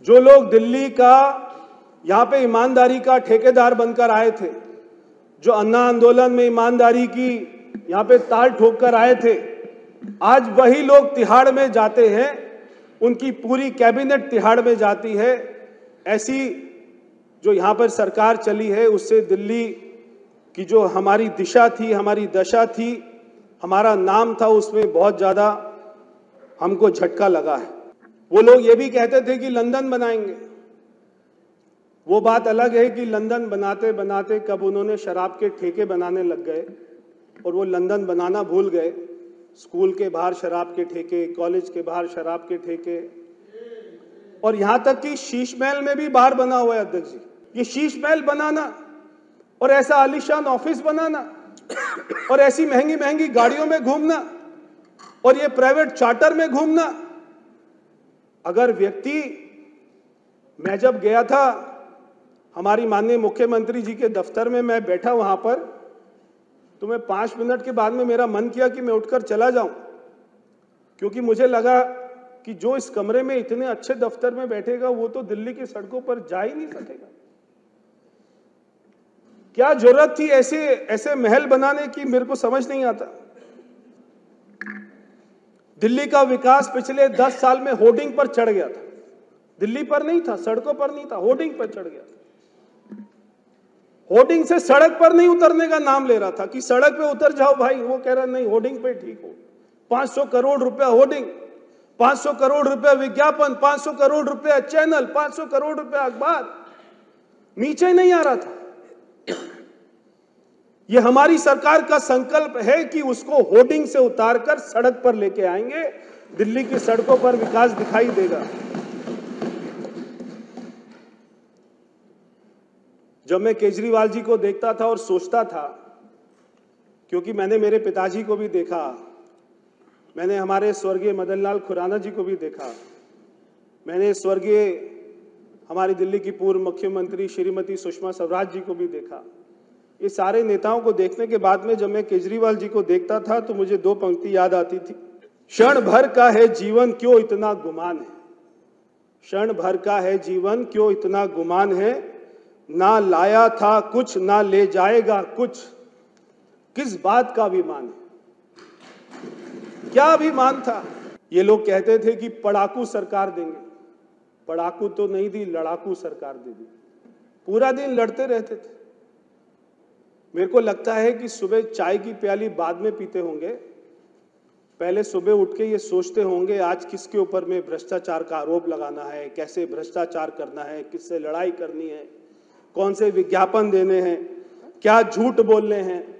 जो लोग दिल्ली का यहाँ पे ईमानदारी का ठेकेदार बनकर आए थे, जो अन्ना आंदोलन में ईमानदारी की यहाँ पे ताल ठोक कर आए थे, आज वही लोग तिहाड़ में जाते हैं, उनकी पूरी कैबिनेट तिहाड़ में जाती है। ऐसी जो यहाँ पर सरकार चली है, उससे दिल्ली की जो हमारी दिशा थी, हमारी दशा थी, हमारा नाम था, उसमें बहुत ज़्यादा हमको झटका लगा है। वो लोग ये भी कहते थे कि लंदन बनाएंगे। वो बात अलग है कि लंदन बनाते बनाते कब उन्होंने शराब के ठेके बनाने लग गए और वो लंदन बनाना भूल गए। स्कूल के बाहर शराब के ठेके, कॉलेज के बाहर शराब के ठेके, और यहाँ तक कि शीश महल में भी बार बना हुआ है। अध्यक्ष जी, ये शीश महल बनाना और ऐसा आलीशान ऑफिस बनाना और ऐसी महंगी महंगी गाड़ियों में घूमना और ये प्राइवेट चार्टर में घूमना, अगर व्यक्ति, मैं जब गया था हमारी माननीय मुख्यमंत्री जी के दफ्तर में, मैं बैठा वहां पर, तो मैं 5 मिनट के बाद में मेरा मन किया कि मैं उठकर चला जाऊं, क्योंकि मुझे लगा कि जो इस कमरे में इतने अच्छे दफ्तर में बैठेगा वो तो दिल्ली की सड़कों पर जा ही नहीं सकेगा। क्या जरूरत थी ऐसे महल बनाने की, मेरे को समझ नहीं आता। दिल्ली का विकास पिछले 10 साल में होर्डिंग पर चढ़ गया था। दिल्ली पर नहीं था, सड़कों पर नहीं था, होर्डिंग पर चढ़ गया था। होर्डिंग से सड़क पर नहीं उतरने का नाम ले रहा था कि सड़क पे उतर जाओ भाई, वो कह रहा नहीं, होर्डिंग पे ठीक हो। 500 करोड़ रुपया होर्डिंग, 500 करोड़ रुपया विज्ञापन, 500 करोड़ रुपया चैनल, 500 करोड़ रुपया अखबार, नीचे नहीं आ रहा था। ये हमारी सरकार का संकल्प है कि उसको होर्डिंग से उतारकर सड़क पर लेके आएंगे। दिल्ली की सड़कों पर विकास दिखाई देगा। जब मैं केजरीवाल जी को देखता था और सोचता था, क्योंकि मैंने मेरे पिताजी को भी देखा, मैंने हमारे स्वर्गीय मदन लाल खुराना जी को भी देखा, मैंने स्वर्गीय हमारी दिल्ली की पूर्व मुख्यमंत्री श्रीमती सुषमा स्वराज जी को भी देखा। ये सारे नेताओं को देखने के बाद में जब मैं केजरीवाल जी को देखता था तो मुझे 2 पंक्ति याद आती थी। क्षण भर का है जीवन, क्यों इतना गुमान है। क्षण भर का है जीवन, क्यों इतना गुमान है। ना लाया था कुछ, ना ले जाएगा कुछ, किस बात का अभिमान है। क्या अभिमान था। ये लोग कहते थे कि पढ़ाकू सरकार देंगे। पढ़ाकू तो नहीं दी, लड़ाकू सरकार दे दी। पूरा दिन लड़ते रहते थे। मेरे को लगता है कि सुबह चाय की प्याली बाद में पीते होंगे, पहले सुबह उठ के ये सोचते होंगे आज किसके ऊपर में भ्रष्टाचार का आरोप लगाना है, कैसे भ्रष्टाचार करना है, किससे लड़ाई करनी है, कौन से विज्ञापन देने हैं, क्या झूठ बोलने हैं।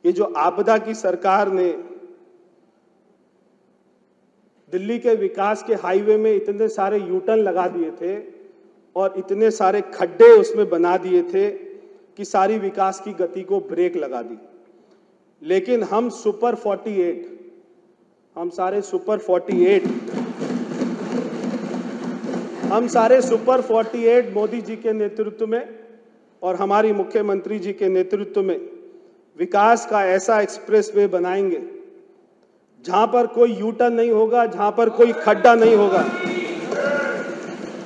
ये जो आपदा की सरकार ने दिल्ली के विकास के हाईवे में इतने सारे यूटर्न लगा दिए थे और इतने सारे खड्डे उसमें बना दिए थे कि सारी विकास की गति को ब्रेक लगा दी। लेकिन हम सुपर 48, हम सारे सुपर 48 मोदी जी के नेतृत्व में और हमारी मुख्यमंत्री जी के नेतृत्व में विकास का ऐसा एक्सप्रेसवे बनाएंगे जहां पर कोई यूटर्न नहीं होगा, जहां पर कोई खड्डा नहीं होगा।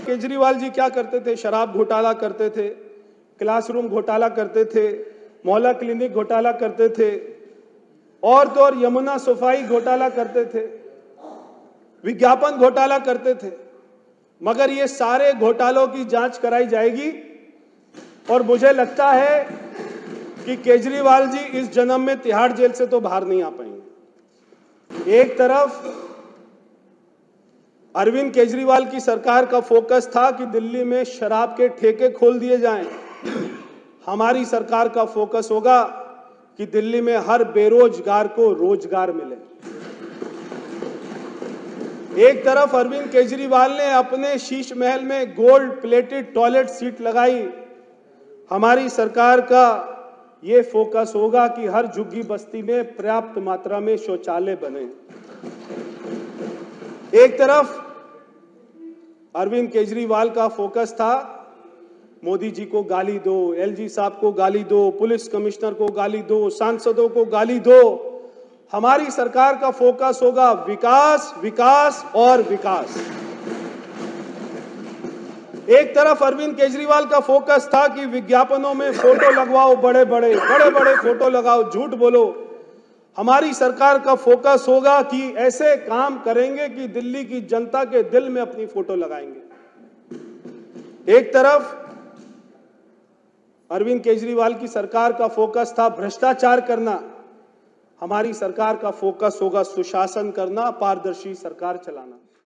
केजरीवाल जी क्या करते थे, शराब घोटाला करते थे, क्लासरूम घोटाला करते थे, मोहल्ला क्लिनिक घोटाला करते थे, और तो और यमुना सफाई घोटाला करते थे, विज्ञापन घोटाला करते थे। मगर ये सारे घोटालों की जांच कराई जाएगी और मुझे लगता है कि केजरीवाल जी इस जन्म में तिहाड़ जेल से तो बाहर नहीं आ पाएंगे। एक तरफ अरविंद केजरीवाल की सरकार का फोकस था कि दिल्ली में शराब के ठेके खोल दिए जाएं। हमारी सरकार का फोकस होगा कि दिल्ली में हर बेरोजगार को रोजगार मिले। एक तरफ अरविंद केजरीवाल ने अपने शीश महल में गोल्ड प्लेटेड टॉयलेट सीट लगाई। हमारी सरकार का ये फोकस होगा कि हर झुग्गी बस्ती में पर्याप्त मात्रा में शौचालय बने। एक तरफ अरविंद केजरीवाल का फोकस था मोदी जी को गाली दो, एलजी साहब को गाली दो, पुलिस कमिश्नर को गाली दो, सांसदों को गाली दो। हमारी सरकार का फोकस होगा विकास, विकास और विकास। एक तरफ अरविंद केजरीवाल का फोकस था कि विज्ञापनों में फोटो लगवाओ, बड़े बड़े फोटो लगाओ, झूठ बोलो। हमारी सरकार का फोकस होगा कि ऐसे काम करेंगे कि दिल्ली की जनता के दिल में अपनी फोटो लगाएंगे। एक तरफ अरविंद केजरीवाल की सरकार का फोकस था भ्रष्टाचार करना, हमारी सरकार का फोकस होगा सुशासन करना, पारदर्शी सरकार चलाना।